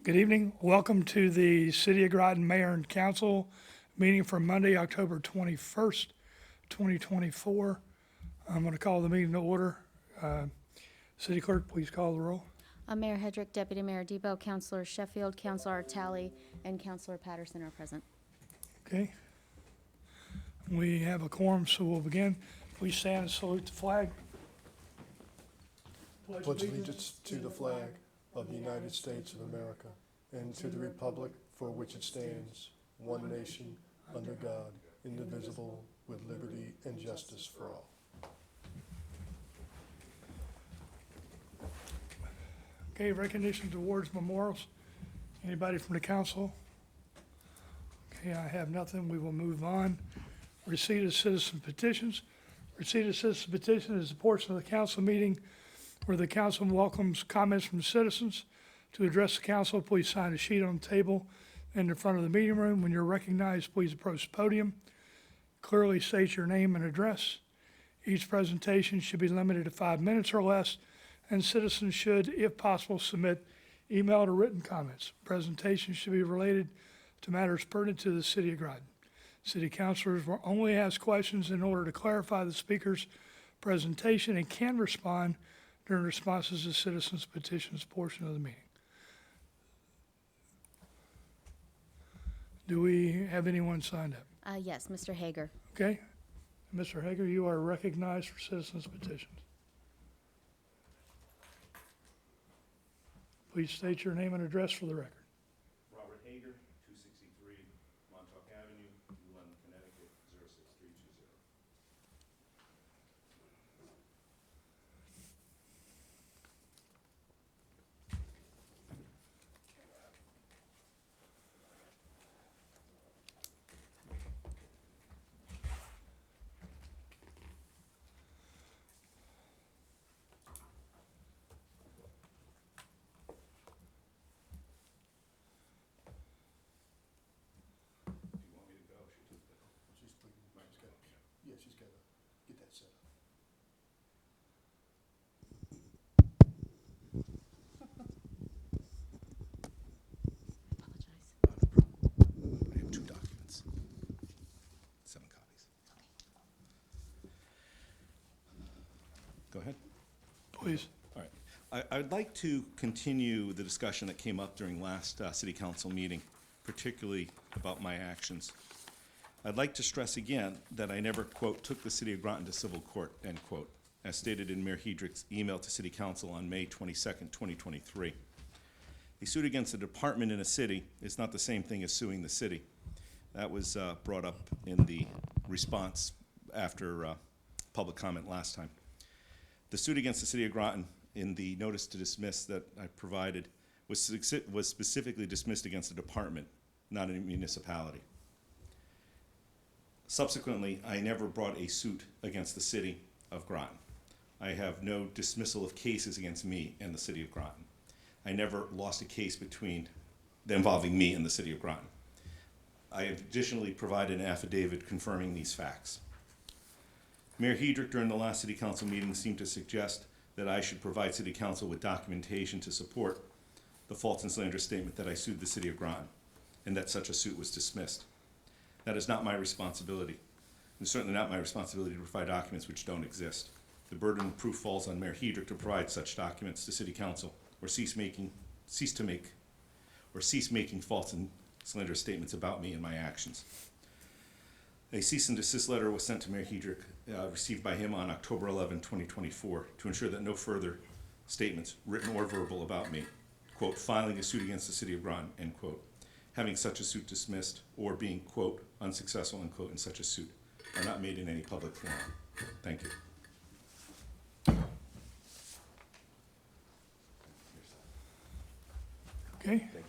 Good evening. Welcome to the City of Groton Mayor and Council meeting for Monday, October 21st, 2024. I'm going to call the meeting to order. City Clerk, please call the roll. Mayor Hedrick, Deputy Mayor Debo, Councilor Sheffield, Councilor Talley, and Councilor Patterson are present. Okay. We have a quorum, so we'll begin. Please stand and salute the flag. Pledge allegiance to the flag of the United States of America and to the republic for which it stands, one nation, under God, indivisible, with liberty and justice for all. Okay, recognitions, awards, memorials. Anybody from the council? Okay, I have nothing. We will move on. Receipt of citizen petitions. Receipt of citizen petition is a portion of the council meeting where the council welcomes comments from citizens. To address the council, please sign a sheet on the table in the front of the meeting room. When you're recognized, please approach the podium. Clearly state your name and address. Each presentation should be limited to 5 minutes or less, and citizens should, if possible, submit emailed or written comments. Presentations should be related to matters pertinent to the City of Groton. City councilors will only ask questions in order to clarify the speaker's presentation and can respond during responses to citizens' petitions portion of the meeting. Do we have anyone signed up? Yes, Mr. Hager. Okay. Mr. Hager, you are recognized for citizens' petitions. Please state your name and address for the record. Robert Hager, 263 Montauk Avenue, New London, Connecticut, 06320. Do you want me to go? She's got to get that set up. Apologize. I have 2 documents, 7 copies. Go ahead. Please. All right. I'd like to continue the discussion that came up during last city council meeting, particularly about my actions. I'd like to stress again that I never, quote, took the city of Groton to civil court, end quote, as stated in Mayor Hedrick's email to city council on May 22nd, 2023. A suit against a department in a city is not the same thing as suing the city. That was brought up in the response after public comment last time. The suit against the city of Groton in the notice to dismiss that I provided was specifically dismissed against a department, not a municipality. Subsequently, I never brought a suit against the city of Groton. I have no dismissal of cases against me and the city of Groton. I never lost a case involving me and the city of Groton. I have additionally provided an affidavit confirming these facts. Mayor Hedrick during the last city council meeting seemed to suggest that I should provide city council with documentation to support the false and slanderous statement that I sued the city of Groton and that such a suit was dismissed. That is not my responsibility. It's certainly not my responsibility to provide documents which don't exist. The burden of proof falls on Mayor Hedrick to provide such documents to city council or cease making false and slanderous statements about me and my actions. A cease and desist letter was sent to Mayor Hedrick, received by him on October 11, 2024, to ensure that no further statements, written or verbal, about me, quote, filing a suit against the city of Groton, end quote, having such a suit dismissed, or being, quote, unsuccessful, end quote, in such a suit, are not made in any public forum. Thank you. Okay. Thank you.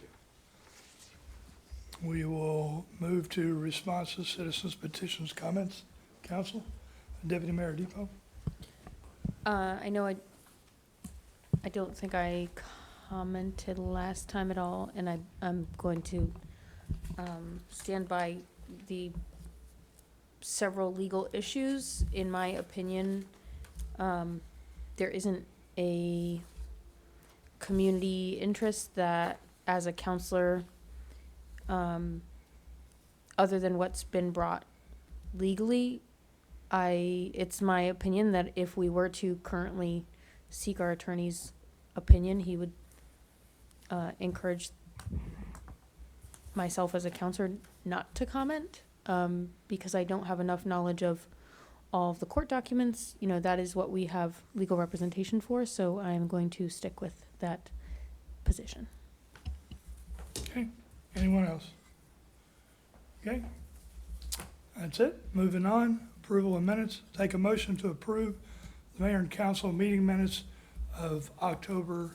We will move to responses, citizens, petitions, comments. Council, Deputy Mayor Depot. I know I don't think I commented last time at all, and I'm going to stand by the several legal issues. In my opinion, there isn't a community interest that as a counselor, other than what's been brought legally, it's my opinion that if we were to currently seek our attorney's opinion, he would encourage myself as a counselor not to comment, because I don't have enough knowledge of all of the court documents. You know, that is what we have legal representation for, so I am going to stick with that position. Okay, anyone else? Okay, that's it. Moving on, approval of minutes. Take a motion to approve the mayor and council meeting minutes of October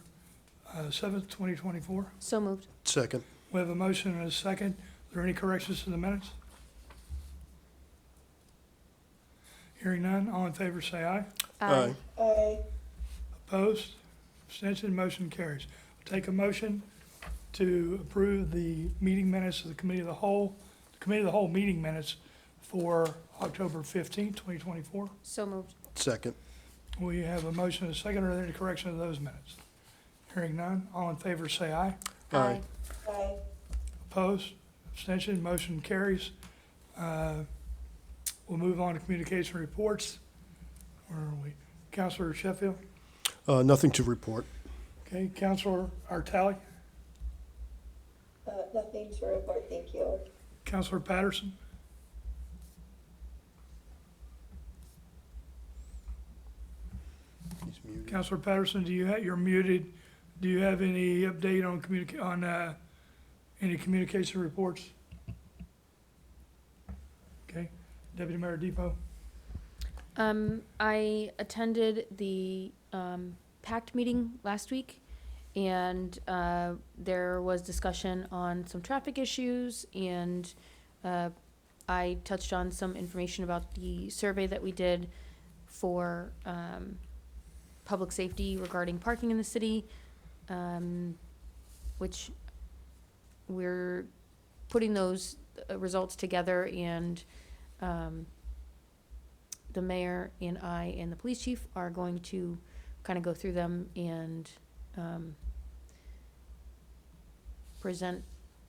7th, 2024. So moved. Second. We have a motion and a second. Are there any corrections to the minutes? Hearing none, all in favor say aye. Aye. Opposed? Abstention, motion carries. Take a motion to approve the meeting minutes of the Committee of the Whole, meeting minutes for October 15th, 2024. So moved. Second. We have a motion and a second. Are there any corrections to those minutes? Hearing none, all in favor say aye. Aye. Opposed? Abstention, motion carries. We'll move on to communication reports. Where are we? Councilor Sheffield? Nothing to report. Okay, Councilor Artali? Nothing to report, thank you. Councilor Patterson? He's muted. Councilor Patterson, you're muted. Do you have any update on any communication reports? Okay, Deputy Mayor Depot? I attended the PACT meeting last week, and there was discussion on some traffic issues, and I touched on some information about the survey that we did for public safety regarding parking in the city, which we're putting those results together, and the mayor and I and the police chief are going to kind of go through them and present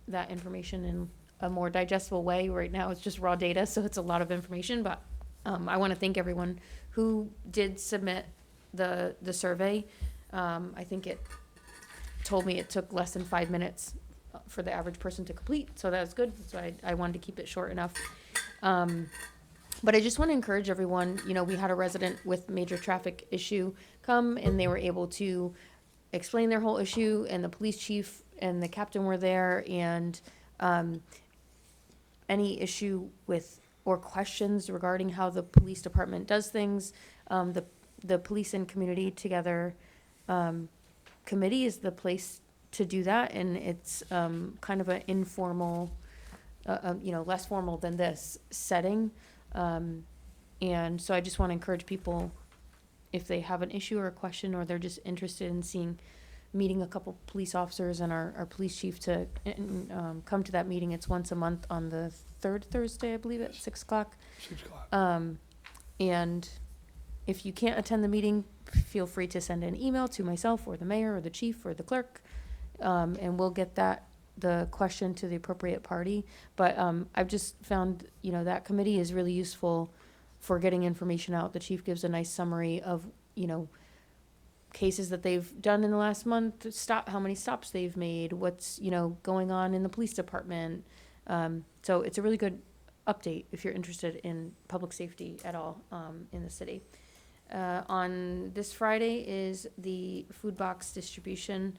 that information in a more digestible way. Right now it's just raw data, so it's a lot of information, but I want to thank everyone who did submit the survey. I think it told me it took less than 5 minutes for the average person to complete, so that was good. So I wanted to keep it short enough. But I just want to encourage everyone, you know, we had a resident with major traffic issue come, and they were able to explain their whole issue, and the police chief and the captain were there, and any issue with or questions regarding how the police department does things, the Police and Community Together committee is the place to do that, and it's kind of an informal, less formal than this setting. And so I just want to encourage people, if they have an issue or a question, or they're just interested in meeting a couple police officers and our police chief, to come to that meeting. It's once a month on the third Thursday, I believe, at 6 o'clock. 6 o'clock. And if you can't attend the meeting, feel free to send an email to myself or the mayor or the chief or the clerk, and we'll get the question to the appropriate party. But I've just found, that committee is really useful for getting information out. The chief gives a nice summary of, cases that they've done in the last month, how many stops they've made, what's, going on in the police department. So it's a really good update if you're interested in public safety at all in the city. On this Friday is the food box distribution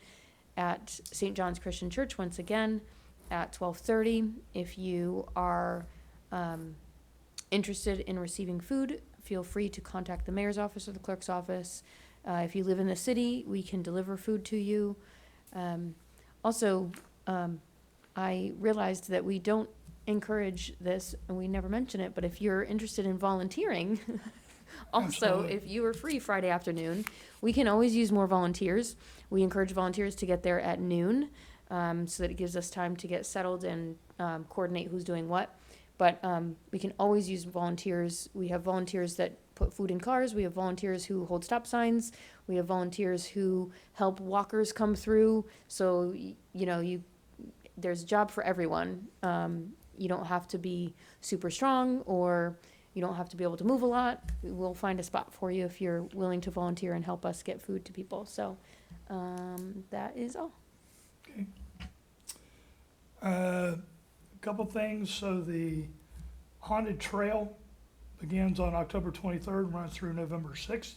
at St. John's Christian Church, once again, at 12:30. If you are interested in receiving food, feel free to contact the mayor's office or the clerk's office. If you live in the city, we can deliver food to you. I realized that we don't encourage this, and we never mention it, but if you're interested in volunteering, also, Absolutely. if you are free Friday afternoon, we can always use more volunteers. We encourage volunteers to get there at noon, so that it gives us time to get settled and coordinate who's doing what. But we can always use volunteers. We have volunteers that put food in cars. We have volunteers who hold stop signs. We have volunteers who help walkers come through. So you know, there's a job for everyone. You don't have to be super strong, or you don't have to be able to move a lot. We'll find a spot for you if you're willing to volunteer and help us get food to people. So, that is all. Okay. A couple things, so the Haunted Trail begins on October 23rd, runs through November 6th.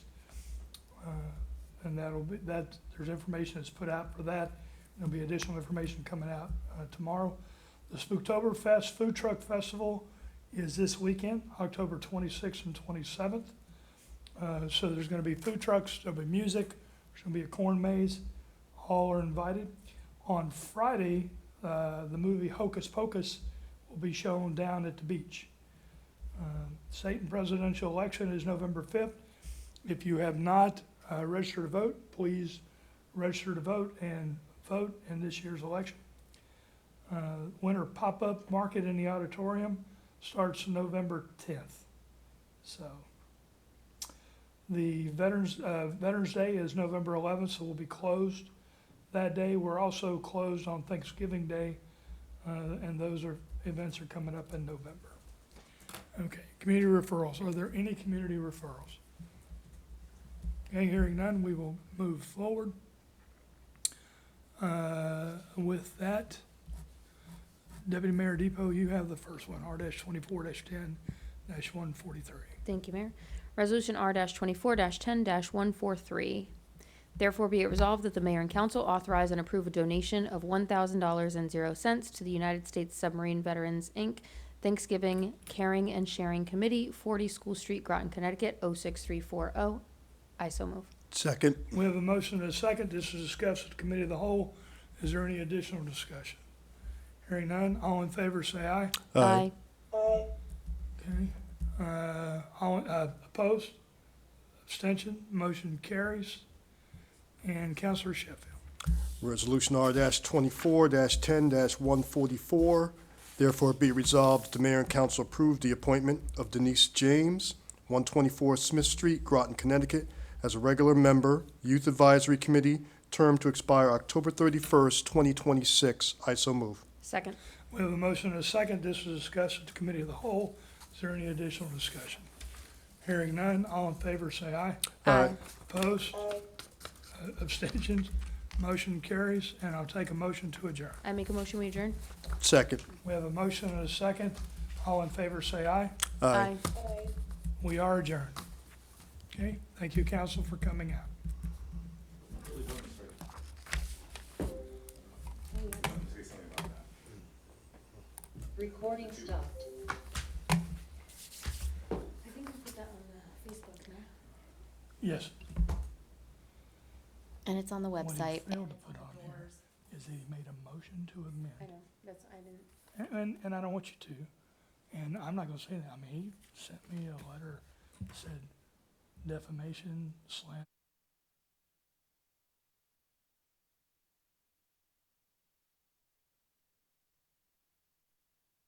And there's information that's put out for that. There'll be additional information coming out tomorrow. The Spooktoberfest Food Truck Festival is this weekend, October 26th and 27th. So there's gonna be food trucks, there'll be music, there's gonna be a corn maze, all are invited. On Friday, the movie Hocus Pocus will be shown down at the beach. State presidential election is November 5th. If you have not registered to vote, please register to vote and vote in this year's election. Winter pop-up market in the auditorium starts November 10th. So the Veterans Day is November 11th, so we'll be closed that day. We're also closed on Thanksgiving Day, and events are coming up in November. Okay, community referrals. Are there any community referrals? Okay, hearing none, we will move forward. With that, Deputy Mayor Depot, you have the first one, R-24-10-143. Thank you, Mayor. Resolution R-24-10-143. Therefore be it resolved that the mayor and council authorize and approve a donation of $1,000.00 to the United States Submarine Veterans, Inc., Thanksgiving Caring and Sharing Committee, 40 School Street, Groton, Connecticut, 06340. I so move. Second. We have a motion and a second. This is discussed at the committee of the whole. Is there any additional discussion? Hearing none, all in favor say aye. Aye. Okay. Opposed? Abstention? Motion carries. And Councilor Sheffield. Resolution R-24-10-144. Therefore be resolved that the mayor and council approve the appointment of Denise James, 124 Smith Street, Groton, Connecticut, as a regular member, Youth Advisory Committee, term to expire October 31st, 2026. I so move. Second. We have a motion and a second. This is discussed at the committee of the whole. Is there any additional discussion? Hearing none, all in favor say aye. Aye. Opposed? Abstentions? Motion carries, and I'll take a motion to adjourn. I make a motion, we adjourn. Second. We have a motion and a second. All in favor say aye. Aye. We are adjourned. Okay, thank you, council, for coming out. Recording stopped. I think we put that on Facebook now. Yes. And it's on the What he website. failed to put on here is he made a motion to I amend. know, I didn't. And I don't want you to, and I'm not gonna say that. I mean, he sent me a letter that said defamation, slander.